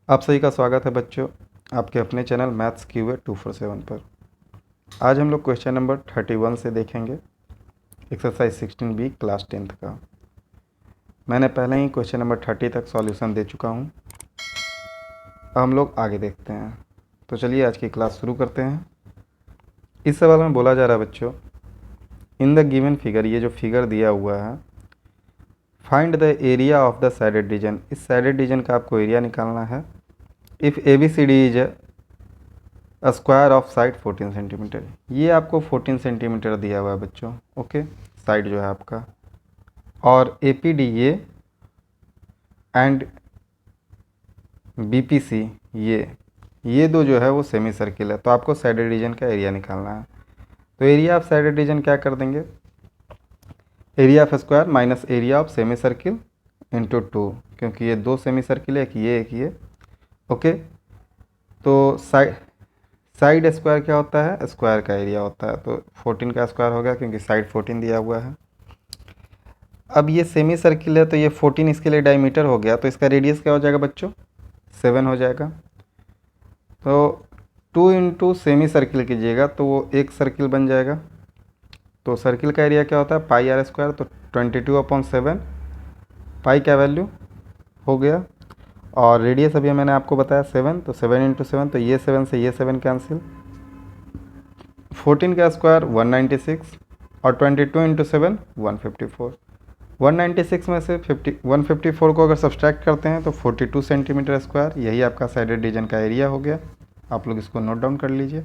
आप सभी का स्वागत है बच्चों आपके अपने चैनल मैथ्स क्यूए 247 पर। आज हम लोग क्वेश्चन नंबर 31 से देखेंगे एक्सरसाइज 16B क्लास 10th का। मैंने पहले ही क्वेश्चन नंबर 30 तक सॉल्यूशन दे चुका हूँ। अब हम लोग आगे देखते हैं। तो चलिए आज की क्लास शुरू करते हैं। इस सवाल में बोला जा रहा है बच्चों, इन द गिवन फिगर, ये जो फिगर दिया हुआ है, find the area of the shaded reason. इस साइडेड रीजन का आपको एरिया निकालना है। If ABCD is square of side 14 centimetre. ये आपको 14 सेंटीमीटर दिया हुआ है बच्चों, ओके, साइड जो है आपका। और APDA एंड BPC ये दो जो है वो सेमी सर्किल है, तो आपको साइडेड रीजन का एरिया निकालना है। तो एरिया ऑफ साइडेड रीजन क्या कर देंगे, area of square minus area of semi circle into 2, क्योंकि ये दो सेमी सर्किल है, एक ये, ओके। तो साइड स्क्वायर क्या होता है, स्क्वायर का एरिया होता है, तो 14 का स्क्वायर हो गया क्योंकि साइड 14 दिया हुआ है। अब ये सेमी सर्किल है तो ये 14 इसके लिए डायमीटर हो गया, तो इसका रेडियस क्या हो जाएगा बच्चों, 7 हो जाएगा। तो 2 इंटू सेमी सर्किल कीजिएगा तो वो एक सर्किल बन जाएगा। तो सर्किल का एरिया क्या होता है, पाई आर स्क्वायर, तो 22/7 पाई का वैल्यू हो गया। और रेडियस अभी मैंने आपको बताया 7, तो 7 इंटू 7, तो ये 7 से ये 7 कैंसिल। 14 का स्क्वायर 196 और 22 इंटू 7 154। 196 में से 154 को अगर सब्सट्रैक्ट करते हैं तो 42 सेंटीमीटर स्क्वायर, यही आपका साइडेड रीजन का एरिया हो गया। आप लोग इसको नोट डाउन कर लीजिए।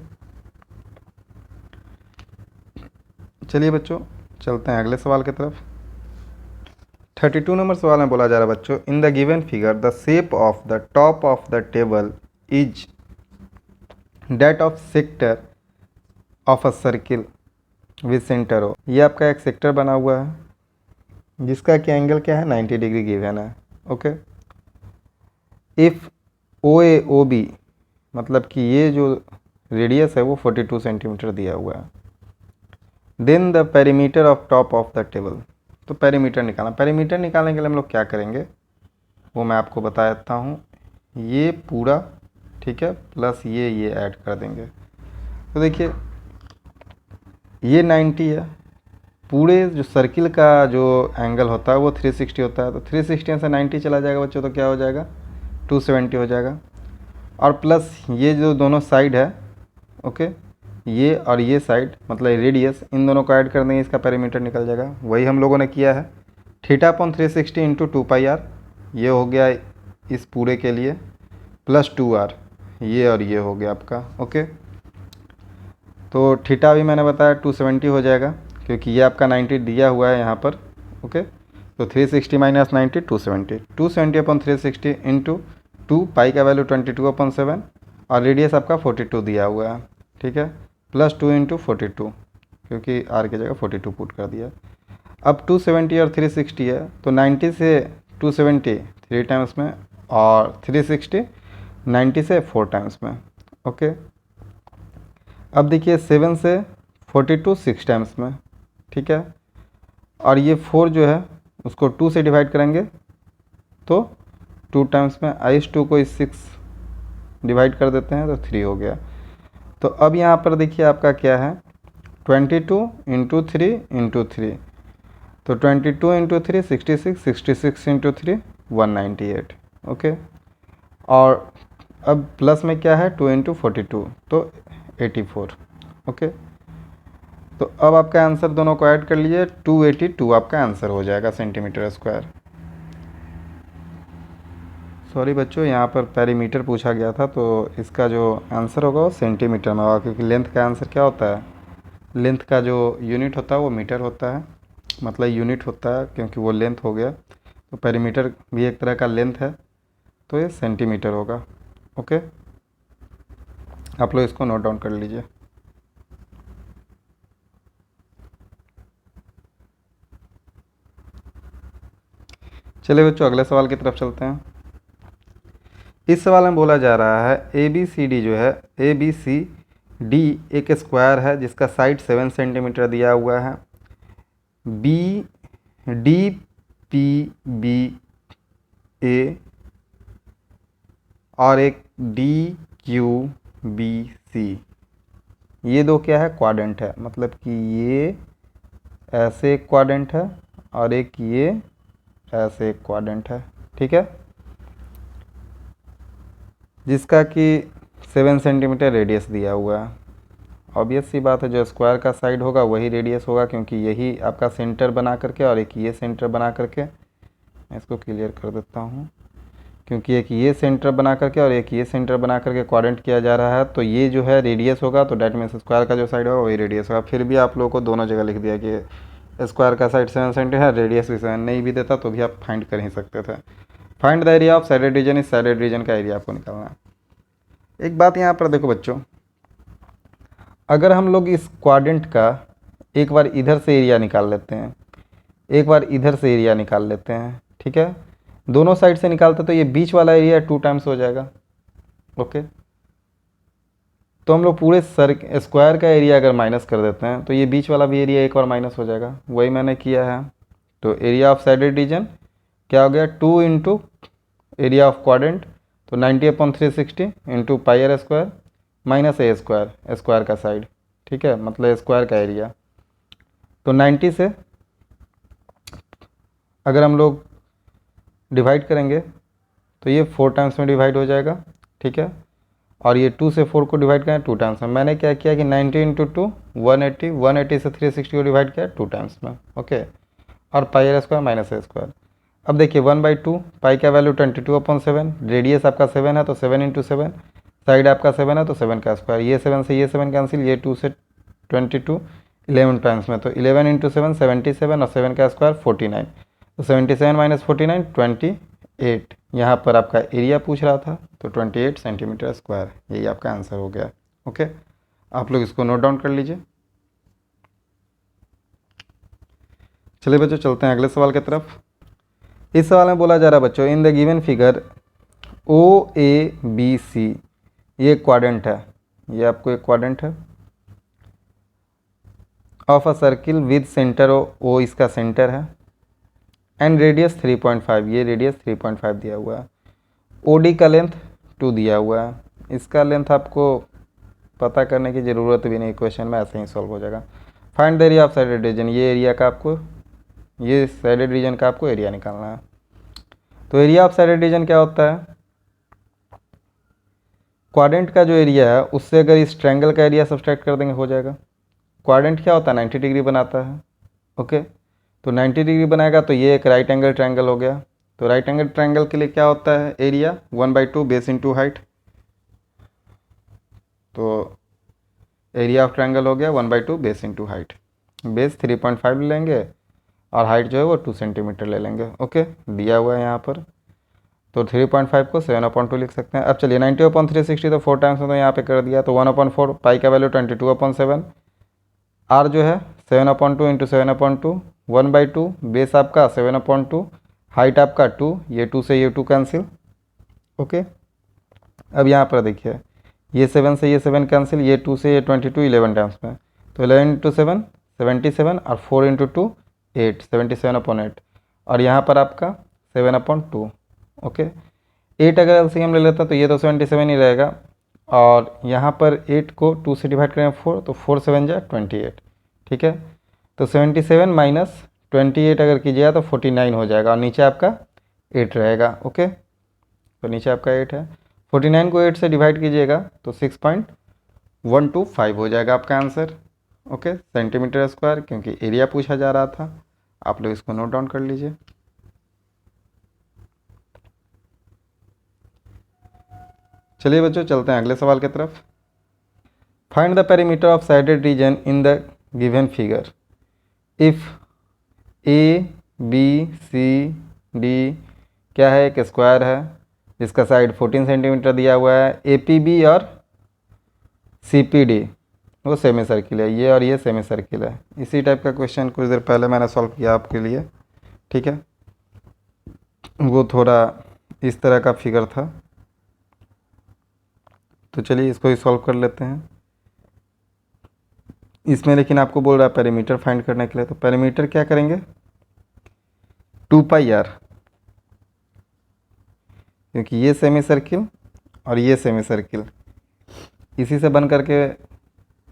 चलिए बच्चों चलते हैं अगले सवाल की तरफ। 32 नंबर सवाल में बोला जा रहा है बच्चों, in the given figure the shape of the top of the table is that of sector of a circle with centre O. ये आपका एक सेक्टर बना हुआ है जिसका कि एंगल क्या है, 90 डिग्री गिवन है, ओके। इफ़ OAOB, मतलब कि ये जो रेडियस है वो 42 सेंटीमीटर दिया हुआ है। Then the perimeter of top of the table. तो पेरीमीटर निकालना, पेरीमीटर निकालने के लिए हम लोग क्या करेंगे वो मैं आपको बता देता हूँ। ये पूरा, ठीक है, प्लस ये ऐड कर देंगे। तो देखिए ये 90 है, पूरे जो सर्किल का जो एंगल होता है वो 360 होता है, तो 360 से 90 चला जाएगा बच्चों, तो क्या हो जाएगा, 270 हो जाएगा। और प्लस ये जो दोनों साइड है, ओके, ये और ये साइड मतलब रेडियस, इन दोनों को ऐड कर देंगे, इसका पेरीमीटर निकल जाएगा। वही हम लोगों ने किया है, θ/360 इंटू 2πr, ये हो गया इस पूरे के लिए, प्लस 2r, ये और ये हो गया आपका, ओके। तो थीटा भी मैंने बताया 270 हो जाएगा क्योंकि ये आपका 90 दिया हुआ है यहाँ पर, ओके। तो 360 माइनस 90 270, 270/360 इंटू 2, पाई का वैल्यू 22/7 और रेडियस आपका 42 दिया हुआ है, ठीक है, प्लस 2 इंटू 42, क्योंकि आर की जगह 42 पुट कर दिया। अब 270 और 360 है, तो 90 से 270 3 टाइम्स में और 360 90 से 4 टाइम्स में, ओके। अब देखिए 7 से 42 6 टाइम्स में, ठीक है। और ये 4 जो है उसको 2 से डिवाइड करेंगे तो 2 टाइम्स में, इस 2 को इस 6 डिवाइड कर देते हैं तो 3 हो गया। तो अब यहाँ पर देखिए आपका क्या है, 22 इंटू 3 इंटू 3, तो 22 इंटू 3 66, 66 इंटू 3 198, ओके। और अब प्लस में क्या है, 2 इंटू 42, तो 84, ओके। तो अब आपका आंसर दोनों को ऐड कर लीजिए, 282 आपका आंसर हो जाएगा सेंटीमीटर स्क्वायर। सॉरी बच्चों, यहाँ पर पेरीमीटर पूछा गया था, तो इसका जो आंसर होगा वो सेंटीमीटर में होगा, क्योंकि लेंथ का आंसर क्या होता है, लेंथ का जो यूनिट होता है वो मीटर होता है, मतलब यूनिट होता है, क्योंकि वो लेंथ हो गया। तो पेरीमीटर भी एक तरह का लेंथ है, तो ये सेंटीमीटर होगा, ओके। आप लोग इसको नोट डाउन कर लीजिए। चलिए बच्चों अगले सवाल की तरफ चलते हैं। इस सवाल में बोला जा रहा है ABCD जो है, ABCD एक स्क्वायर है जिसका साइड 7 सेंटीमीटर दिया हुआ है। DPBA और एक डी क्यू बी सी, ये दो क्या है, क्वाड्रेंट है, मतलब कि ये ऐसे एक क्वाड्रेंट है और एक ये ऐसे एक क्वाड्रेंट है, ठीक है, जिसका कि 7 सेंटीमीटर रेडियस दिया हुआ है। ऑब्वियस सी बात है, जो स्क्वायर का साइड होगा वही रेडियस होगा, क्योंकि यही आपका सेंटर बना करके और एक ये सेंटर बना करके, मैं इसको क्लियर कर देता हूँ, क्योंकि एक ये सेंटर बना करके और एक ये सेंटर बना करके क्वाड्रेंट किया जा रहा है, तो ये जो है रेडियस होगा, तो डैट मीन्स स्क्वायर का जो साइड होगा वही रेडियस होगा। फिर भी आप लोगों को दोनों जगह लिख दिया कि स्क्वायर का साइड 7 सेंटीमीटर है, रेडियस भी 7, नहीं भी देता तो भी आप फाइंड कर ही सकते थे। Find the area of shaded reason, इस साइडेड रीजन का एरिया आपको निकालना है। एक बात यहाँ पर देखो बच्चों, अगर हम लोग इस क्वाड्रेंट का एक बार इधर से एरिया निकाल लेते हैं, एक बार इधर से एरिया निकाल लेते हैं, ठीक है, दोनों साइड से निकालते तो ये बीच वाला एरिया 2 टाइम्स हो जाएगा। ओके, तो हम लोग पूरे स्क्वायर का एरिया अगर माइनस कर देते हैं तो ये बीच वाला भी एरिया एक बार माइनस हो जाएगा, वही मैंने किया है। तो एरिया ऑफ साइडेड रीजन क्या हो गया, 2 इंटू एरिया ऑफ क्वाड्रेंट, तो 90/360 into pi r square minus a square, square का साइड, ठीक है, मतलब स्क्वायर का एरिया। तो 90 से अगर हम लोग डिवाइड करेंगे तो ये 4 टाइम्स में डिवाइड हो जाएगा, ठीक है, और ये 2 से 4 को डिवाइड करें 2 टाइम्स में। मैंने क्या किया कि 90 इंटू 2 180, 180 से 360 को डिवाइड किया 2 टाइम्स में, ओके, और pi r square minus a square. अब देखिए 1/2, पाई का वैल्यू 22/7, रेडियस आपका 7 है तो 7 इंटू 7, साइड आपका 7 है तो 7 का स्क्वायर, ये 7 से ये 7 कैंसिल, ये 2 से 22 11 टाइम्स में, तो 11 इंटू 7 77 और 7 का स्क्वायर 49, तो 77 माइनस 49 28, यहाँ पर आपका एरिया पूछ रहा था तो 28 सेंटीमीटर स्क्वायर, यही आपका आंसर हो गया। ओके, आप लोग इसको नोट डाउन कर लीजिए। चलिए बच्चों चलते हैं अगले सवाल की तरफ। इस सवाल में बोला जा रहा है बच्चों, in the given figure O A B C, ये क्वाड्रेंट है, ये आपको एक क्वाड्रेंट है, of a circle with centre O इसका सेंटर है, एंड रेडियस 3.5, ये रेडियस 3.5 दिया हुआ है, ओ डी का लेंथ 2 दिया हुआ है, इसका लेंथ आपको पता करने की ज़रूरत भी नहीं, क्वेश्चन में ऐसे ही सॉल्व हो जाएगा। Find the area of shaded reason, ये एरिया का आपको, ये साइडेड रीजन का आपको एरिया निकालना है। तो एरिया ऑफ साइडेड रीजन क्या होता है, क्वाड्रेंट का जो एरिया है उससे अगर इस ट्रायंगल का एरिया सब्सट्रैक्ट कर देंगे हो जाएगा। क्वाड्रेंट क्या होता है, 90 डिग्री बनाता है, ओके, तो 90 डिग्री बनाएगा तो ये एक राइट एंगल ट्रायंगल हो गया। तो राइट एंगल ट्रायंगल के लिए क्या होता है, एरिया 1/2 बेस इंटू हाइट, तो एरिया ऑफ ट्रायंगल हो गया 1/2 बेस इंटू हाइट, बेस 3.5 लेंगे और हाइट जो है वो 2 सेंटीमीटर ले लेंगे, ओके, दिया हुआ है यहाँ पर। तो 3.5 को 7/2 लिख सकते हैं। अब चलिए 90/360 तो 4 टाइम्स में तो यहाँ पे कर दिया, तो 1/4, पाई का वैल्यू 22/7, आर जो है 7/2 इंटू 7/2, 1/2, बेस आपका 7/2, हाइट आपका 2, ये 2 से ये 2 कैंसिल, ओके। अब यहाँ पर देखिए ये 7 से ये 7 कैंसिल, ये 2 से ये 22 11 टाइम्स में, तो 11 इंटू 7 77 और 4 इंटू 2 8, 77/8, और यहाँ पर आपका 7/2, ओके। 8 अगर एलसीएम ले लेता तो ये तो 77 ही रहेगा, और यहाँ पर 8 को 2 से डिवाइड करें 4, तो 4 7 जा 28, ठीक है, तो 77 माइनस 28 अगर कीजिएगा तो 49 हो जाएगा, और नीचे आपका 8 रहेगा, ओके, तो नीचे आपका 8 है, 49 को 8 से डिवाइड कीजिएगा तो 6.125 हो जाएगा आपका आंसर, ओके, सेंटीमीटर स्क्वायर, क्योंकि एरिया पूछा जा रहा था। आप लोग इसको नोट डाउन कर लीजिए। चलिए बच्चों चलते हैं अगले सवाल की तरफ। Find the perimeter of shaded region in the given figure if A B C D क्या है, एक स्क्वायर है जिसका साइड 14 सेंटीमीटर दिया हुआ है, ए पी बी और सी पी डी वो सेमी सर्किल है, ये और ये सेमी सर्किल है। इसी टाइप का क्वेश्चन कुछ देर पहले मैंने सॉल्व किया आपके लिए, ठीक है, वो थोड़ा इस तरह का फिगर था, तो चलिए इसको ही सॉल्व कर लेते हैं। इसमें लेकिन आपको बोल रहा है पेरीमीटर फाइंड करने के लिए, तो पेरीमीटर क्या करेंगे 2 पाई आर, क्योंकि ये सेमी सर्किल और ये सेमी सर्किल, इसी से बन करके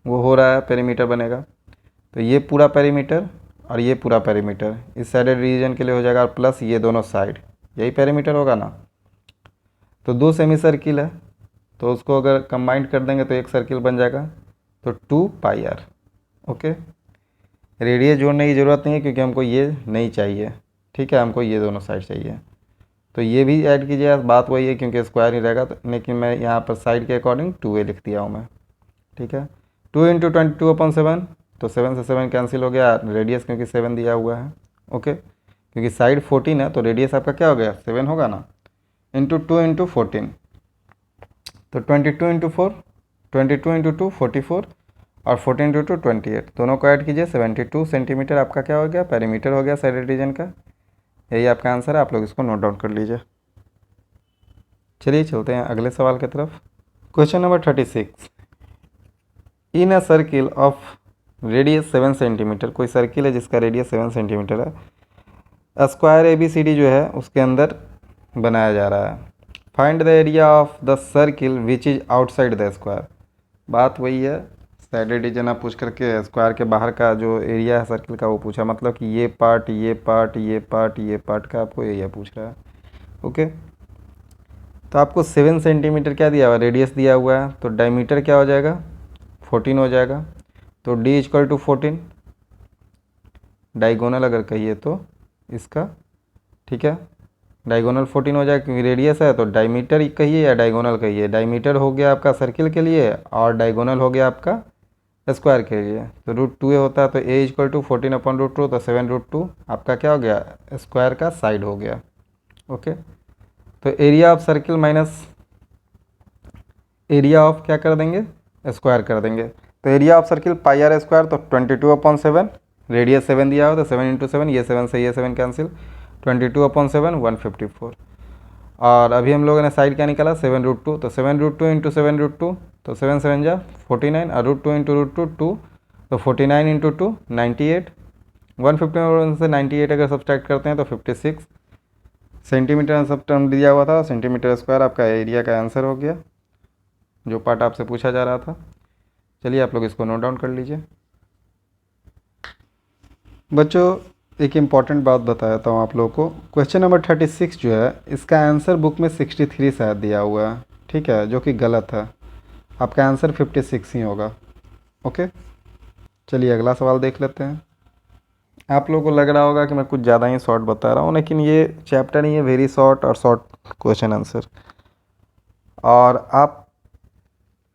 वो हो रहा है, पेरीमीटर बनेगा। तो ये पूरा पेरीमीटर और ये पूरा पेरीमीटर इस साइडेड रीजन के लिए हो जाएगा, और प्लस ये दोनों साइड, यही पेरीमीटर होगा ना। तो दो सेमी सर्किल है, तो उसको अगर कंबाइंड कर देंगे तो एक सर्किल बन जाएगा, तो 2πr। ओके, रेडियस जोड़ने की ज़रूरत नहीं है क्योंकि हमको ये नहीं चाहिए, ठीक है, हमको ये दोनों साइड चाहिए। तो ये भी ऐड कीजिए, बात वही है क्योंकि स्क्वायर ही रहेगा, लेकिन मैं यहाँ पर साइड के अकॉर्डिंग 2a लिख दिया हूँ मैं, ठीक है। 2 × 22/7, तो 7 से 7 कैंसिल हो गया, रेडियस क्योंकि 7 दिया हुआ है। ओके, क्योंकि साइड 14 है तो रेडियस आपका क्या हो गया, 7 होगा ना, इंटू 2 × 14, तो 22 × 4, 22 × 2 44, और 14 × 2 28, दोनों को ऐड कीजिए, 72 सेंटीमीटर आपका क्या हो गया, पेरीमीटर हो गया साइड रीजन का। यही आपका आंसर है, आप लोग इसको नोट डाउन कर लीजिए। चलिए चलते हैं अगले सवाल की तरफ। Question number 36, in a circle of radius 7 centimetre, कोई सर्किल है जिसका रेडियस 7 सेंटीमीटर है, स्क्वायर ABCD जो है उसके अंदर बनाया जा रहा है। Find the area of the circle which is outside the square. बात वही है, साइडेड रीजन आप पूछ करके स्क्वायर के बाहर का जो एरिया है सर्किल का वो पूछा, मतलब कि ये पार्ट ये पार्ट ये पार्ट ये पार्ट का आपको एरिया पूछ रहा है। ओके, तो आपको 7 सेंटीमीटर क्या दिया हुआ, रेडियस दिया हुआ है, तो डायमीटर क्या हो जाएगा, 14 हो जाएगा। तो D = 14, डायगोनल अगर कहिए तो इसका, ठीक है, डायगोनल 14 हो जाएगा क्योंकि रेडियस है, तो डायमीटर कहिए या डायगोनल कहिए, डायमीटर हो गया आपका सर्किल के लिए और डायगोनल हो गया आपका स्क्वायर के लिए। तो √2a होता है, तो A = 14/√2, तो 7√2 आपका क्या हो गया, स्क्वायर का साइड हो गया। ओके, तो area of circle minus area of क्या कर देंगे, स्क्वायर कर देंगे। तो एरिया ऑफ सर्किल πr², तो 22/7, रेडियस 7 दिया हो तो 7 × 7, ये 7 से ये 7 कैंसिल, 22/7 154। और अभी हम लोगों ने साइड क्या निकाला, 7√2, तो 7√2 × 7√2, तो 7 7 जा 49, और √2 × √2 2, तो 49 × 2 98, 151 से 98 अगर सब्सट्रैक्ट करते हैं तो 56 सेंटीमीटर सब टर्म दिया हुआ था, सेंटीमीटर स्क्वायर आपका एरिया का आंसर हो गया, जो पार्ट आपसे पूछा जा रहा था। चलिए आप लोग इसको नोट डाउन कर लीजिए। बच्चों एक इम्पॉर्टेंट बात बताता हूँ आप लोगों को, क्वेश्चन नंबर 36 जो है इसका आंसर बुक में 63 शायद दिया हुआ है, ठीक है, जो कि गलत है, आपका आंसर 56 ही होगा। ओके, चलिए अगला सवाल देख लेते हैं। आप लोगों को लग रहा होगा कि मैं कुछ ज़्यादा ही शॉर्ट बता रहा हूँ, लेकिन ये चैप्टर ही है वेरी शॉर्ट और शॉर्ट क्वेश्चन आंसर, और आप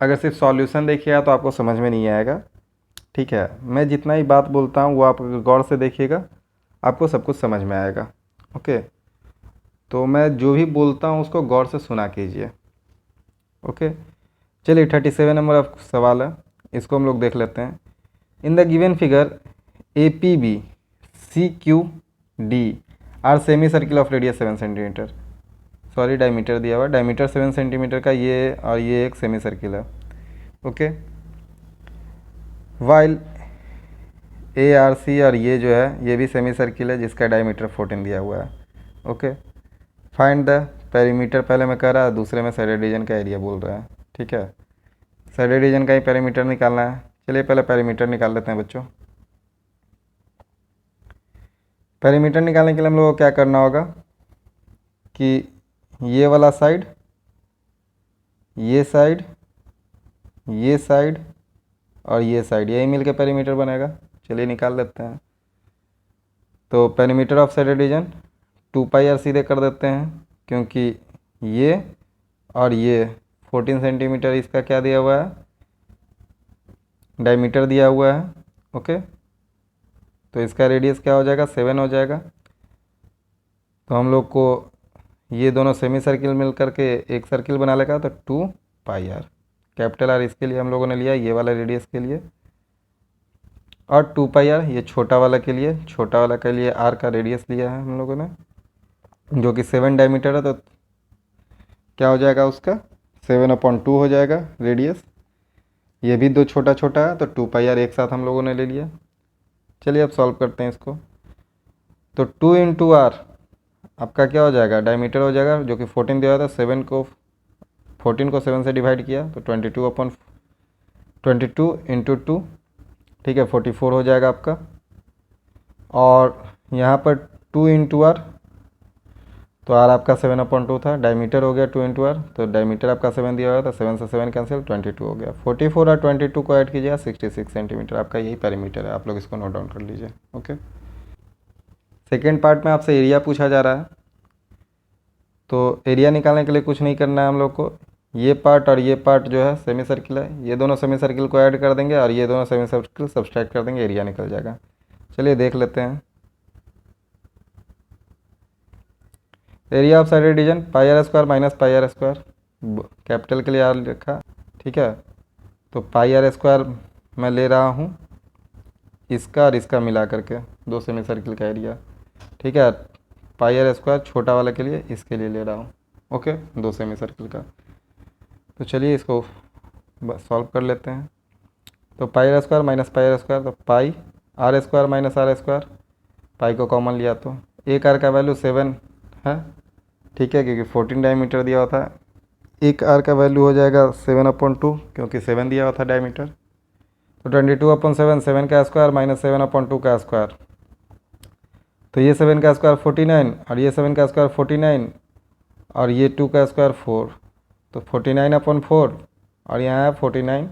अगर सिर्फ सॉल्यूशन देखिएगा तो आपको समझ में नहीं आएगा, ठीक है। मैं जितना ही बात बोलता हूँ वो आप गौर से देखिएगा, आपको सब कुछ समझ में आएगा। ओके, तो मैं जो भी बोलता हूँ उसको गौर से सुना कीजिए। ओके, चलिए 37 नंबर ऑफ सवाल है, इसको हम लोग देख लेते हैं। In the given figure APB CQD are semi circle of radius 7 centimetre, sorry diameter दिया हुआ, डायमीटर 7 सेंटीमीटर का ये, और ये एक सेमी सर्किल है। ओके, वाइल ARC और ये जो है ये भी सेमी सर्किल है जिसका डायमीटर 14 दिया हुआ है। ओके, फाइंड द पेरीमीटर, पहले मैं कह रहा है, दूसरे में साइड रीजन का एरिया बोल रहा है, ठीक है, साइड रीजन का ही पेरीमीटर निकालना है। चलिए पहले पेरीमीटर निकाल लेते हैं बच्चों। पेरीमीटर निकालने के लिए हम लोगों को क्या करना होगा कि ये वाला साइड, ये साइड, ये साइड और ये साइड, यही मिल के पेरीमीटर बनेगा। चलिए निकाल लेते हैं। तो perimeter of side region 2πr सीधे कर देते हैं, क्योंकि ये और ये 14 सेंटीमीटर इसका क्या दिया हुआ है, डायमीटर दिया हुआ है। ओके, तो इसका रेडियस क्या हो जाएगा, 7 हो जाएगा। तो हम लोग को ये दोनों सेमी सर्किल मिल करके एक सर्किल बना लेगा, तो 2πr, कैपिटल R इसके लिए हम लोगों ने लिया, ये वाला रेडियस के लिए, और 2πr ये छोटा वाला के लिए, छोटा वाला के लिए R का रेडियस लिया है हम लोगों ने, जो कि 7 डायमीटर है, तो क्या हो जाएगा उसका 7/2 हो जाएगा रेडियस। ये भी दो छोटा छोटा है, तो 2πr एक साथ हम लोगों ने ले लिया। चलिए अब सॉल्व करते हैं इसको। तो 2 × R आपका क्या हो जाएगा, डायमीटर हो जाएगा, जो कि 14 दिया हुआ था, 7 को 14 को 7 से डिवाइड किया तो 22 इंटू 2, ठीक है, 44 हो जाएगा आपका। और यहाँ पर 2 इंटू आर, तो आर आपका 7/2 था, डायमीटर हो गया 2 इंटू आर, तो डायमीटर आपका 7 दिया हुआ था, 7 से 7 कैंसिल, 22 हो गया। 44 और 22 को ऐड कीजिएगा, 66 सेंटीमीटर आपका यही पेरीमीटर है। आप लोग इसको नोट डाउन कर लीजिए। ओके, सेकेंड पार्ट में आपसे एरिया पूछा जा रहा है। तो एरिया निकालने के लिए कुछ नहीं करना है हम लोग को, ये पार्ट और ये पार्ट जो है सेमी सर्किल है, ये दोनों सेमी सर्किल को ऐड कर देंगे और ये दोनों सेमी सर्किल सब्सट्रैक्ट कर देंगे, एरिया निकल जाएगा। चलिए देख लेते हैं। Area of shaded region pi r square minus pi r square, capital के लिए आर लिखा, ठीक है। तो पाई आर स्क्वायर मैं ले रहा हूँ इसका और इसका मिला करके, दो सेमी सर्किल का एरिया, ठीक है। पाई आर स्क्वायर छोटा वाला के लिए, इसके लिए ले रहा हूँ, ओके, दो सेमी सर्किल का। तो चलिए इसको सॉल्व कर लेते हैं। तो pi r square minus pi r square, तो pi r square minus r square, pi को कॉमन लिया तो एक आर का वैल्यू 7 है, ठीक है, क्योंकि 14 डायमीटर दिया हुआ था। एक आर का वैल्यू हो जाएगा 7/2 क्योंकि 7 दिया हुआ था डायमीटर। तो 22/7, 7 का स्क्वायर माइनस 7/2 का स्क्वायर, तो ये 7 का स्क्वायर 49 और ये 7 का स्क्वायर 49 और ये 2 का स्क्वायर 4, तो 49/4 और यहाँ है 49,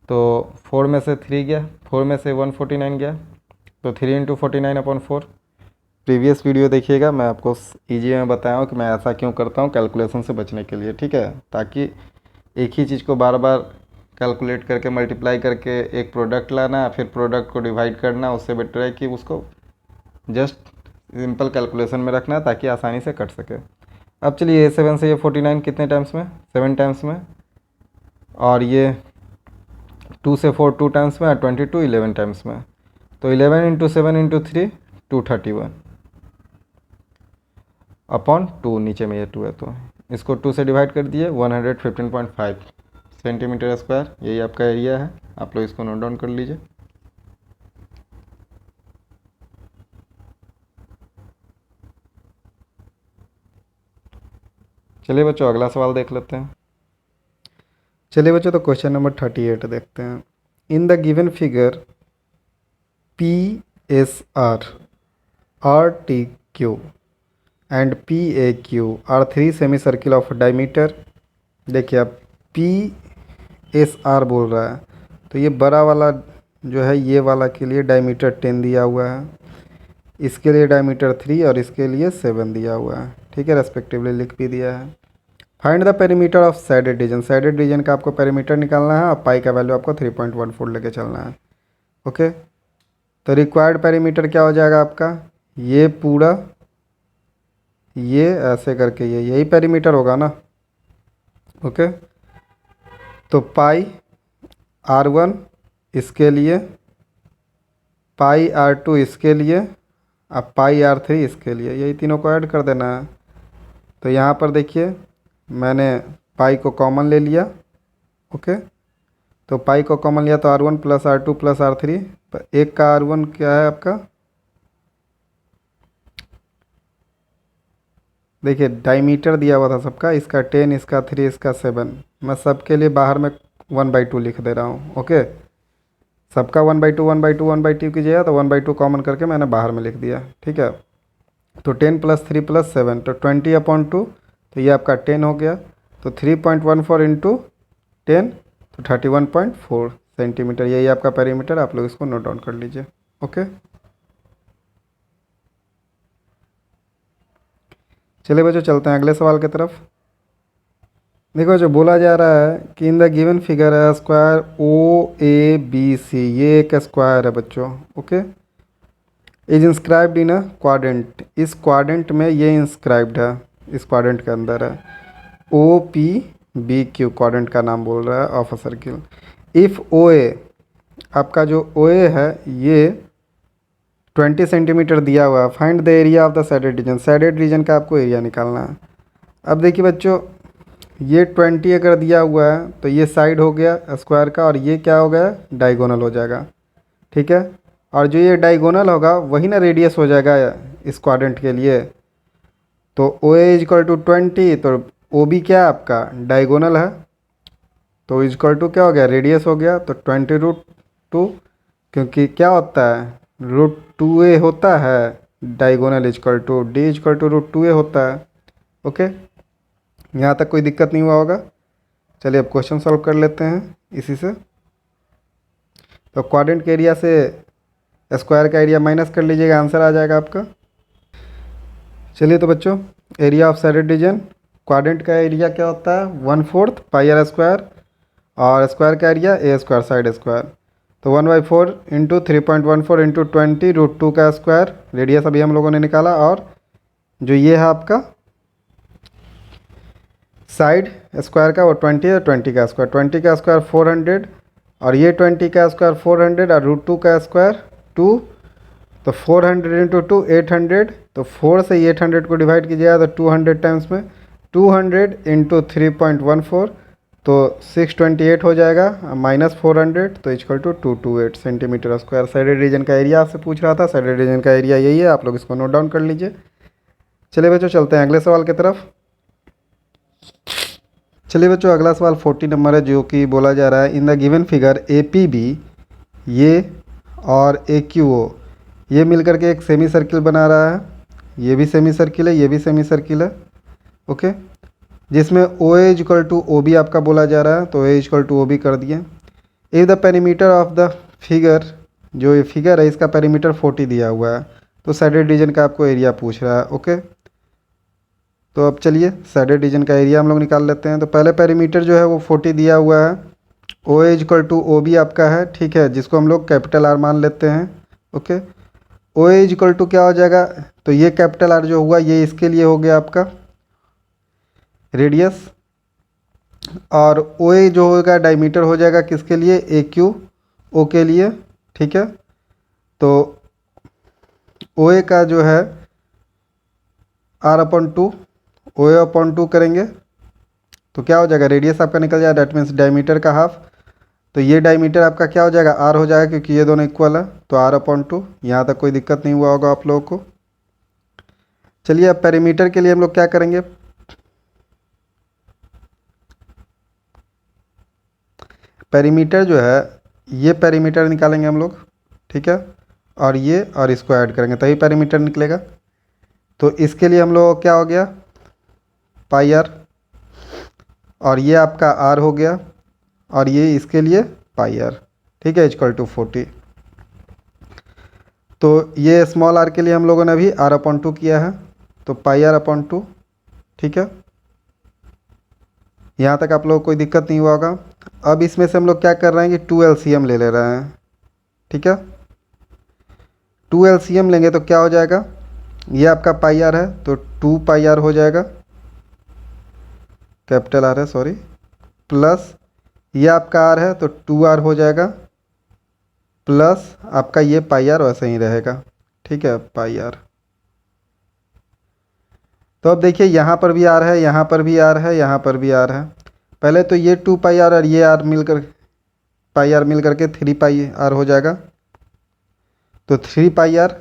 तो 4 में से 3 गया, 4 में से 149 गया, तो 3 इंटू 49/4। प्रीवियस वीडियो देखिएगा, मैं आपको ईजी में बताया हूँ कि मैं ऐसा क्यों करता हूँ कैलकुलेशन से बचने के लिए, ठीक है, ताकि एक ही चीज़ को बार बार कैलकुलेट करके मल्टीप्लाई करके एक प्रोडक्ट लाना, फिर प्रोडक्ट को डिवाइड करना, उससे बेटर है कि उसको जस्ट सिंपल कैलकुलेशन में रखना ताकि आसानी से कट सके। अब चलिए A7 से ये 49 कितने टाइम्स में, 7 टाइम्स में, और ये 2 से 4 2 टाइम्स में, और 22 11 टाइम्स में, तो 11 इंटू 7 इंटू 3 231/2, नीचे में ये 2 है तो इसको 2 से डिवाइड कर दिए, 115.5 सेंटीमीटर स्क्वायर, यही आपका एरिया है। आप लोग इसको नोट डाउन कर लीजिए। चलिए बच्चों अगला सवाल देख लेते हैं। चलिए बच्चों, तो क्वेश्चन नंबर 38 देखते हैं। In the given figure PSR, RTQ and PAQ are 3 semi circle of diameter. देखिए अब PSR बोल रहा है, तो ये बड़ा वाला जो है ये वाला के लिए डायमीटर 10 दिया हुआ है, इसके लिए डायमीटर 3 और इसके लिए 7 दिया हुआ है, ठीक है, रेस्पेक्टिवली लिख भी दिया है। Find the perimeter of shaded reason, sided region का आपको पेरीमीटर निकालना है और पाई का वैल्यू आपको 3.14 लेके चलना है, ओके। तो रिक्वायर्ड पेरीमीटर क्या हो जाएगा आपका, ये पूरा ये ऐसे करके ये यही पेरीमीटर होगा ना, ओके। तो पाई R1 इसके लिए, पाई R2 इसके लिए, अब पाई R3 इसके लिए, यही तीनों को ऐड कर देना है। तो यहाँ पर देखिए मैंने पाई को कॉमन ले लिया, ओके। तो पाई को कॉमन लिया तो R1 plus R2 plus R3, एक का R1 क्या है आपका, देखिए डायमीटर दिया हुआ था सबका, इसका 10, इसका 3, इसका 7, मैं सबके लिए बाहर में 1/2 लिख दे रहा हूँ, ओके। सबका 1/2 1/2 1/2 कीजिएगा तो 1/2 कॉमन करके मैंने बाहर में लिख दिया, ठीक है। तो 10 + 3 + 7 तो 20/2, तो ये आपका 10 हो गया, तो 3.14 इंटू 10 तो 31.4 सेंटीमीटर, यही आपका पेरीमीटर। आप लोग इसको नोट डाउन कर लीजिए, ओके। चलिए बच्चों चलते हैं अगले सवाल की तरफ। देखो जो बोला जा रहा है कि इन द गिवन फिगर है स्क्वायर OABC, ये एक स्क्वायर है बच्चों, okay, is inscribed in a quadrant, इस क्वाड्रेंट में ये इंस्क्राइब्ड है, इस क्वाड्रेंट के अंदर है, OPBQ क्वाड्रेंट का नाम बोल रहा है of a circle. If OA, आपका जो OA है ये 20 सेंटीमीटर दिया हुआ है, find the area of the shaded reason, sided region का आपको एरिया निकालना है। अब देखिए बच्चों ये 20 अगर दिया हुआ है तो ये साइड हो गया स्क्वायर का, और ये क्या हो गया, डायगोनल हो जाएगा, ठीक है। और जो ये डायगोनल होगा वही ना रेडियस हो जाएगा इस क्वाड्रेंट के लिए। तो OA = 20, तो ओ बी क्या है आपका, डायगोनल है, तो इजक्वल टू क्या हो गया, रेडियस हो गया, तो 20√2, क्योंकि क्या होता है √2a होता है, diagonal is equal to d is equal to √2a होता है। ओके, यहाँ तक कोई दिक्कत नहीं हुआ होगा। चलिए अब क्वेश्चन सॉल्व कर लेते हैं इसी से। तो क्वाड्रेंट के एरिया से स्क्वायर का एरिया माइनस कर लीजिएगा, आंसर आ जाएगा आपका। चलिए तो बच्चों, area of shaded reason, quadrant का एरिया क्या होता है, 1/4 पाई आर स्क्वायर, और स्क्वायर का area A square side square. तो 1/4 इंटू 3.14 इंटू 20√2 का स्क्वायर, रेडियस अभी हम लोगों ने निकाला, और जो ये है आपका साइड स्क्वायर का वो 20 है, 20 का स्क्वायर, 20 का स्क्वायर 400, और ये 20 का स्क्वायर 400, और √2 का स्क्वायर 2, तो 400 इंटू 2 800, तो 4 से 800 को डिवाइड कीजिएगा तो 200 टाइम्स में 200 इंटू 3.14, तो 628 हो जाएगा, माइनस 400, तो equal to 228 centimetre square. Shaded region का एरिया आपसे पूछ रहा था, साइडेड रीजन का एरिया यही है, आप लोग इसको नोट डाउन कर लीजिए। चलिए बच्चों, चलते हैं अगले सवाल की तरफ। चलिए बच्चों, अगला सवाल 40 नंबर है, जो कि बोला जा रहा है in the given figure A P B, ये और ए क्यू ओ, ये मिलकर के एक सेमी सर्किल बना रहा है, ये भी सेमी सर्किल है, ये भी सेमी सर्किल है। ओके, जिसमें ओ A equal two O B आपका बोला जा रहा है, तो ए इक्वल टू ओ बी कर दिए। If the perimeter of the figure, जो ये फिगर है इसका पेरीमीटर 40 दिया हुआ है, तो साइडेड रीजन का आपको एरिया पूछ रहा है। ओके, तो अब चलिए साइडेड रीजन का एरिया हम लोग निकाल लेते हैं। तो पहले पेरीमीटर जो है वो 40 दिया हुआ है, ओ A equal two O B आपका है, ठीक है, जिसको हम लोग कैपिटल आर मान लेते हैं। Okay, O A equal to क्या हो जाएगा, तो ये कैपिटल आर जो हुआ ये इसके लिए हो गया आपका रेडियस, और ओ ए जो होगा डायमीटर हो जाएगा किसके लिए, ए क्यू ओ के लिए, ठीक है। तो ओ ए का जो है R/2, ओ ए अपॉन 2 करेंगे तो क्या हो जाएगा, रेडियस आपका निकल जाएगा, डैट मीन्स डायमीटर का हाफ, तो ये डायमीटर आपका क्या हो जाएगा, आर हो जाएगा, क्योंकि ये दोनों इक्वल है, तो R/2। यहाँ तक कोई दिक्कत नहीं हुआ होगा आप लोगों को। चलिए अब पेरीमीटर के लिए हम लोग क्या करेंगे, पेरीमीटर जो है ये पेरीमीटर निकालेंगे हम लोग, ठीक है, और ये और इसको ऐड करेंगे तभी पेरीमीटर निकलेगा। तो इसके लिए हम लोग क्या हो गया, पाई आर, और ये आपका आर हो गया, और ये इसके लिए पाई आर, ठीक है, इक्वल टू 40। तो ये स्मॉल आर के लिए हम लोगों ने अभी R/2 किया है, तो पाई R/2, ठीक है। यहाँ तक आप लोगों को कोई दिक्कत नहीं हुआ होगा। अब इसमें से हम लोग क्या कर रहे हैं कि 2 LCM ले रहे हैं, ठीक है। 2 LCM लेंगे तो क्या हो जाएगा, ये आपका पाई आर है तो 2 पाई आर हो जाएगा, कैपिटल आर है सॉरी, प्लस ये आपका आर है तो 2 आर हो जाएगा, प्लस आपका ये पाई आर वैसे ही रहेगा, ठीक है, पाई आर। तो अब देखिए यहाँ पर भी आर है, यहाँ पर भी आर है, यहाँ पर भी आर है। पहले तो ये 2 पाई आर और ये आर मिलकर पाई आर मिल करके 3 पाई आर हो जाएगा, तो 3 पाई आर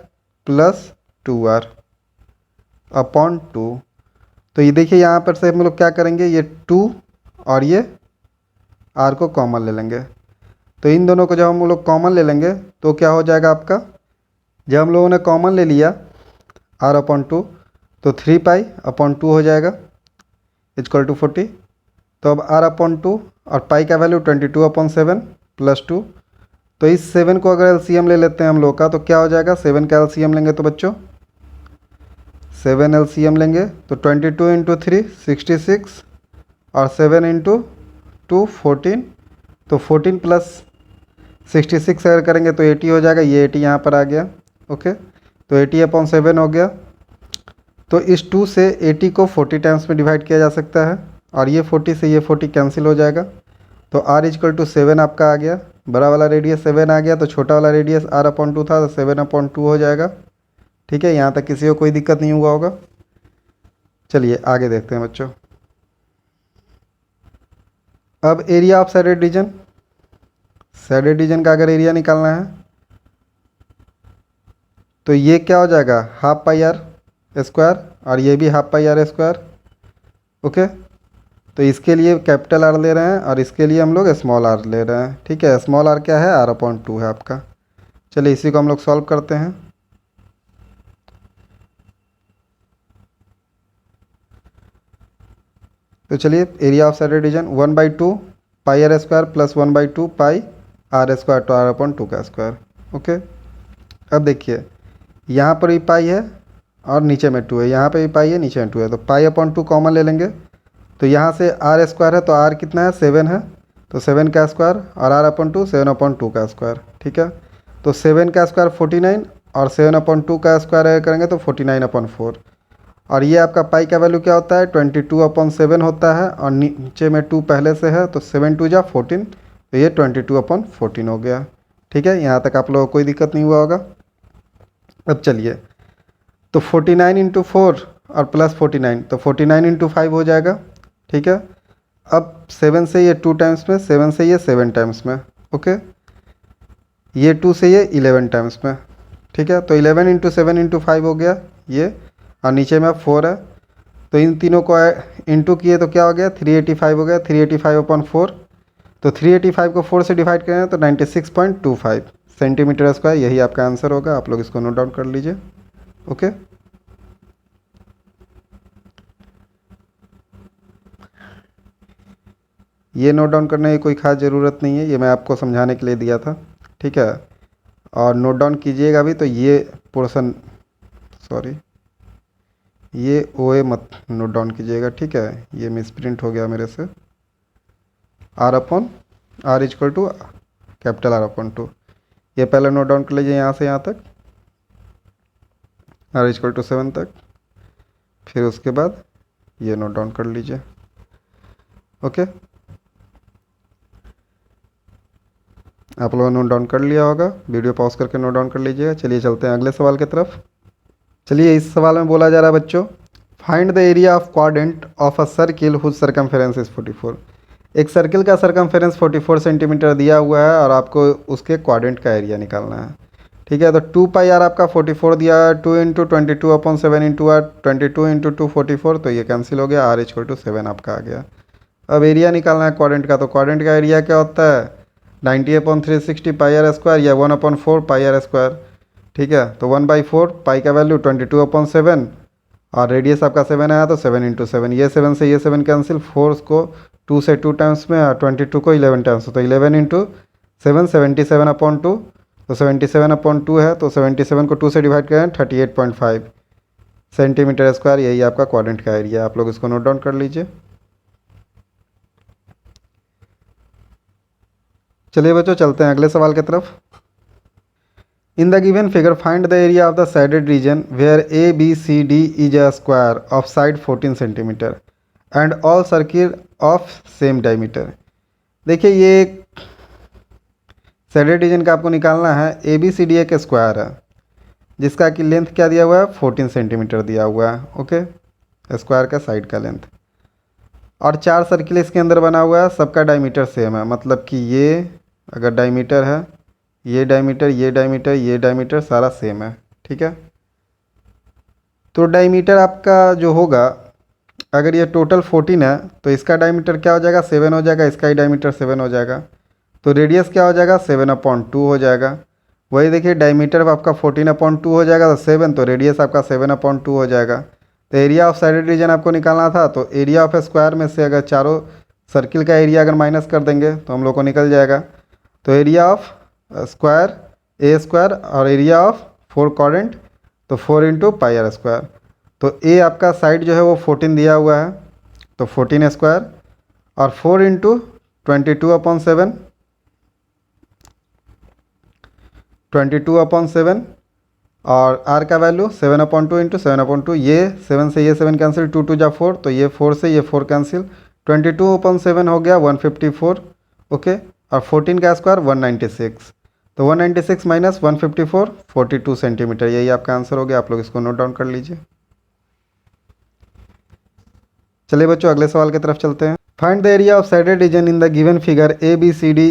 प्लस 2 आर अपॉन 2। तो ये देखिए यहाँ पर से हम लोग क्या करेंगे, ये 2 और ये आर को कॉमन ले लेंगे, तो इन दोनों को जब हम लोग कॉमन ले लेंगे तो क्या हो जाएगा आपका, जब हम लोगों ने कॉमन ले लिया R/2, तो 3 पाई अपॉन 2 हो जाएगा इक्वल टू 40। तो अब R/2 और पाई का वैल्यू 22/7 प्लस 2, तो इस 7 को अगर LCM ले लेते हैं हम लोग का तो क्या हो जाएगा, 7 का LCM लेंगे तो बच्चों 7 LCM लेंगे तो 22 इंटू 3 66, और 7 इंटू 2 14, तो 14 प्लस 66 अगर करेंगे तो 80 हो जाएगा, ये 80 यहाँ पर आ गया। ओके, तो 80/7 हो गया। तो इस 2 से 80 को 40 टाइम्स में डिवाइड किया जा सकता है, और ये 40 से ये 40 कैंसिल हो जाएगा, तो R इक्वल टू 7 आपका आ गया, बड़ा वाला रेडियस 7 आ गया, तो छोटा वाला रेडियस R/2 था, तो 7/2 हो जाएगा, ठीक है। यहाँ तक किसी को कोई दिक्कत नहीं हुआ होगा। चलिए आगे देखते हैं बच्चों। अब area of shaded reason, sided region का अगर एरिया निकालना है तो ये क्या हो जाएगा, हाफ पाई आर स्क्वायर, और ये भी half pi r square. Okay, तो इसके लिए कैपिटल आर ले रहे हैं और इसके लिए हम लोग स्मॉल आर ले रहे हैं। ठीक है, स्मॉल आर क्या है, r/2 है आपका। चलिए इसी को हम लोग सॉल्व करते हैं। तो चलिए area of shaded region 1/2 pi r square plus 1/2 pi r square तो r/2 का स्क्वायर। ओके, अब देखिए यहाँ पर भी पाई है और नीचे में 2 है, यहाँ पे भी पाई है नीचे में 2 है, तो पाई/2 कॉमन ले लेंगे। तो यहाँ से आर स्क्वायर है तो आर कितना है, 7 है, तो 7 का स्क्वायर और r/2 7/2 का स्क्वायर। ठीक है, तो 7 का स्क्वायर 49 और 7/2 का स्क्वायर करेंगे तो 49/4। और ये आपका पाई का वैल्यू क्या होता है, 22/7 होता है और नीचे में 2 पहले से है, तो 7 2 जा 14, तो ये 22/14 हो गया। ठीक है, यहाँ तक आप लोगों को कोई दिक्कत नहीं हुआ होगा। अब चलिए, तो 49 इंटू 4 और प्लस 49, तो 49 इंटू 5 हो जाएगा। ठीक है, अब 7 से ये 2 टाइम्स में, 7 से ये 7 टाइम्स में। ओके, ये 2 से ये 11 टाइम्स में। ठीक है, तो 11 इंटू 7 इंटू 5 हो गया ये, और नीचे में 4 है, तो इन तीनों को इंटू किए तो क्या हो गया, 385 हो गया, 385/4। तो 385 को 4 से डिवाइड करें तो 96.25 सेंटीमीटर स्क्वायर, यही आपका आंसर होगा। आप लोग इसको नोट डाउन कर लीजिए। ओके, ये नोट डाउन करने की कोई खास ज़रूरत नहीं है, ये मैं आपको समझाने के लिए दिया था। ठीक है, और नोट डाउन कीजिएगा भी, तो ये पोर्शन, सॉरी, ये ओए मत नोट डाउन कीजिएगा। ठीक है, ये मिसप्रिंट हो गया मेरे से। r/r equal to capital R/2, ये पहले नोट डाउन कर लीजिए यहाँ से यहाँ तक, r इक्वल टू 7 तक, फिर उसके बाद ये नोट डाउन कर लीजिए। ओके, आप लोगों ने नोट डाउन कर लिया होगा, वीडियो पॉज करके नोट डाउन कर लीजिएगा। चलिए चलते हैं अगले सवाल की तरफ। चलिए इस सवाल में बोला जा रहा है बच्चों, find the area of quadrant of a circle whose circumference is 44। एक सर्किल का सर्कमफेरेंस 44 सेंटीमीटर दिया हुआ है और आपको उसके क्वाड्रेंट का एरिया निकालना है। ठीक है, तो 2 पाई आर आपका 44 दिया है, 2 इंटू 22/7 इंटू आर 22 इंटू 2 44, तो ये कैंसिल हो गया, r इक्वल टू 7 आपका आ गया। अब एरिया निकालना है क्वाड्रेंट का, तो क्वाड्रेंट का एरिया क्या होता है, 90/360 पाई आर स्क्वायर या 1/4 पाई आर स्क्वायर। ठीक है, तो 1/4 पाई का वैल्यू 22/7 और रेडियस आपका 7 आया, तो 7 इंटू 7, ये 7 से ये 7 कैंसिल, 4 को 2 से 2 टाइम्स में और 22 को 11 टाइम्स, तो 11 इंटू 7 77/2, तो 77/2 है, तो 77 को 2 से डिवाइड करें 38.5 सेंटीमीटर स्क्वायर, यही आपका क्वाड्रेंट का एरिया। आप लोग इसको नोट डाउन कर लीजिए। चलिए बच्चों चलते हैं अगले सवाल की तरफ। In the given figure find the area of the shaded region where ABCD is a square of side 14 centimetre and all circle of same diameter. देखिए ये साइडेड रीजन का आपको निकालना है। ABCD एक स्क्वायर है जिसका कि लेंथ क्या दिया हुआ है, 14 सेंटीमीटर दिया हुआ है। ओके, स्क्वायर का साइड का लेंथ, और 4 सर्किल इसके अंदर बना हुआ है, सबका डायमीटर सेम है, मतलब कि ये अगर डायमीटर है, ये डायमीटर, ये डायमीटर, ये डायमीटर सारा सेम है। ठीक है, तो डायमीटर आपका जो होगा, अगर ये टोटल 14 है तो इसका डायमीटर क्या हो जाएगा, 7 हो जाएगा, इसका ही डायमीटर 7 हो जाएगा, तो रेडियस क्या हो जाएगा, 7/2 हो जाएगा। वही देखिए डायमीटर आपका 14/2 हो जाएगा, तो 7, तो रेडियस आपका 7/2 हो जाएगा। तो एरिया ऑफ साइडेड रीजन आपको निकालना था, तो एरिया ऑफ स्क्वायर में से अगर चारों सर्किल का एरिया अगर माइनस कर देंगे तो हम लोग को निकल जाएगा। तो area of square A square और एरिया ऑफ 4 क्वाड्रेंट, तो 4 इंटू पाई आर स्क्वायर। तो ए आपका साइड जो है वो 14 दिया हुआ है, तो 14 स्क्वायर और 4 इंटू 22/7, 22/7 और r का वैल्यू 7/2 इंटू 7/2, ये 7 से ये 7 कैंसिल, 2 2 जा 4, तो ये 4 से ये 4 कैंसिल, 22/7 हो गया 154। ओके, और 14 का स्क्वायर 196, तो 196 माइनस 154 42 सेंटीमीटर, यही आपका आंसर हो गया। आप लोग इसको नोट डाउन कर लीजिए। चलिए बच्चों अगले सवाल की तरफ चलते हैं। Find the area of shaded region in the given figure ABCD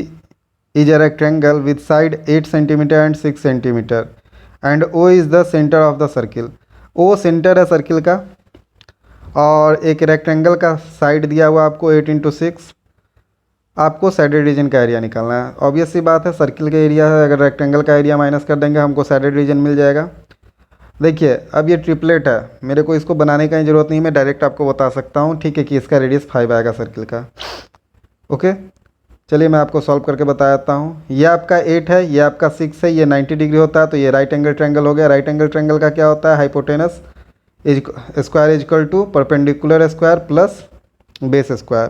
is a rectangle with side 8 centimetre and 6 centimetre and O is the centre of the circle. O centre है सर्किल का और एक रेक्टेंगल का side दिया हुआ आपको 8x6। आपको sided region का एरिया निकालना है। ऑब्वियस सी बात है, सर्किल का एरिया है, अगर रेक्टेंगल का एरिया माइनस कर देंगे हमको साइडेड रीजन मिल जाएगा। देखिए अब ये ट्रिपलेट है, मेरे को इसको बनाने का ज़रूरत नहीं, मैं डायरेक्ट आपको बता सकता हूँ, ठीक है, कि इसका रेडियस 5 आएगा सर्किल का। ओके, चलिए मैं आपको सॉल्व करके बता देता हूँ। ये आपका 8 है, ये आपका 6 है, ये 90 डिग्री होता है, तो ये राइट एंगल ट्रायंगल हो गया। राइट एंगल ट्रायंगल का क्या होता है? Hypotenuse square is equal to perpendicular square plus base square.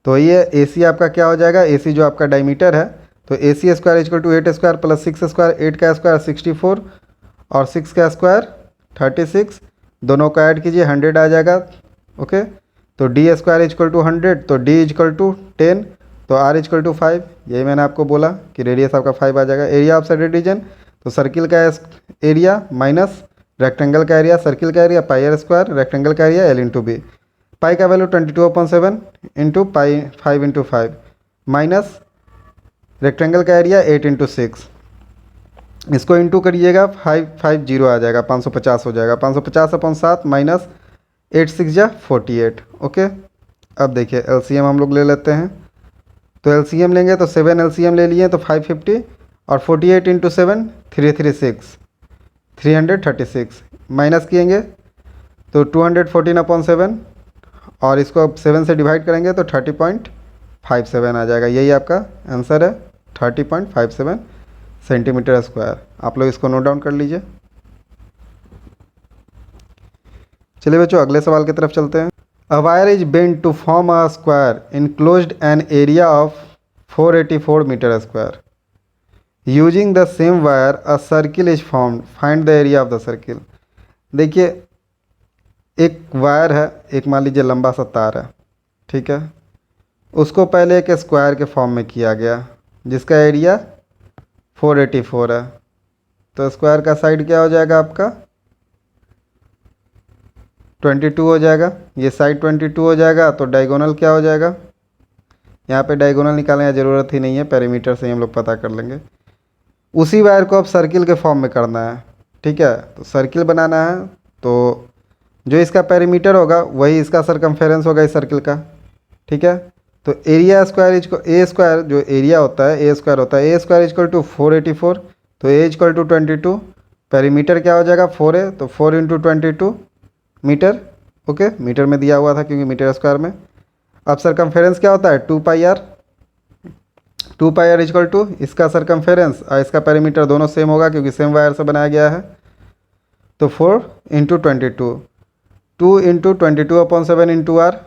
तो ये ए सी आपका क्या हो जाएगा? ए सी जो आपका डायमीटर है, तो A C square is equal to 8 square plus 6 square. 8 का स्क्वायर 64 और 6 का स्क्वायर 36, दोनों का ऐड कीजिए 100 आ जाएगा। ओके, तो D square is equal to 100, तो डी इज इक्वल टू 10, तो आर इज इक्वल टू 5। यही मैंने आपको बोला कि रेडियस आपका 5 आ जाएगा। एरिया ऑफ साइडेड रीजन, तो सर्किल का एरिया माइनस रेक्टेंगल का एरिया, सर्किल का area pi r square, rectangle का area L into B. Pi का value 22/7 into pi 5 into 5 minus rectangle का एरिया 8/6। इसको इंटू करिएगा 550 आ जाएगा, 550 हो जाएगा। 550/7 माइनस 8 6 जा 48। ओके, अब देखिए एलसीएम हम लोग ले लेते हैं। तो एलसीएम लेंगे तो 7 एलसीएम ले लिए तो 550 और 48 इंटू 7 336, 336 माइनस किएंगे तो 214/7 और इसको अब 7 से डिवाइड करेंगे तो 30.57 आ जाएगा। यही आपका आंसर है, 30.57 सेंटीमीटर स्क्वायर। आप लोग इसको नोट डाउन कर लीजिए। चलिए बच्चों अगले सवाल की तरफ चलते हैं। A wire is bent to form a square enclosed an area of 484 metre square. Using the same wire a circle is formed, find the area of the circle. देखिए एक वायर है, एक मान लीजिए लंबा सा तार है, ठीक है, उसको पहले एक स्क्वायर के फॉर्म में किया गया जिसका एरिया 484 है। तो स्क्वायर का साइड क्या हो जाएगा आपका? 22 हो जाएगा। ये साइड 22 हो जाएगा, तो डायगोनल क्या हो जाएगा? यहाँ पे डायगोनल निकालने की ज़रूरत ही नहीं है, पेरीमीटर से ही हम लोग पता कर लेंगे। उसी वायर को अब सर्किल के फॉर्म में करना है, ठीक है, तो सर्किल बनाना है, तो जो इसका पेरीमीटर होगा वही इसका सरकमफेरेंस होगा इस सर्किल का, ठीक है। तो area square is a square, जो एरिया होता है ए स्क्वायर होता है, ए स्क्वायर इज इक्वल टू 484, तो ए इक्वल टू 22, पेरीमीटर क्या हो जाएगा 4 है, तो 4 इंटू 22 मीटर। ओके, मीटर में दिया हुआ था क्योंकि मीटर स्क्वायर में। अब सरकमफेरेंस क्या होता है? 2 pi r. 2 pi r equal to इसका सरकमफेरेंस और इसका पेरीमीटर दोनों सेम होगा क्योंकि सेम वायर से बनाया गया है। तो 4 इंटू 22, 2 इंटू 22/7 इंटू आर,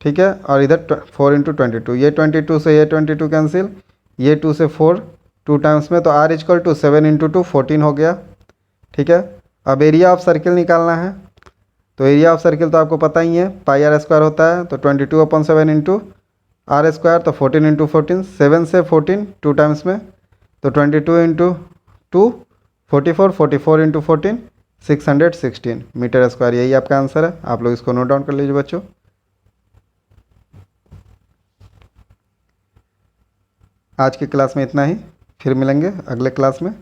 ठीक है, और इधर 4 इंटू 22, ये 22 से ये 22 कैंसिल, ये 2 से 4 2 टाइम्स में, तो आर इक्वल टू 7 इंटू 2 14 हो गया, ठीक है। अब एरिया ऑफ सर्किल निकालना है, तो एरिया ऑफ सर्किल तो आपको पता ही है, पाई आर स्क्वायर होता है, तो 22/7 इंटू आर स्क्वायर, तो 14 इंटू 14, 7 से 14 2 टाइम्स में, तो 22 इंटू 2 44, 44 इंटू 14 616 मीटर स्क्वायर। यही आपका आंसर है। आप लोग इसको नोट डाउन कर लीजिए बच्चों। आज की क्लास में इतना ही, फिर मिलेंगे अगले क्लास में।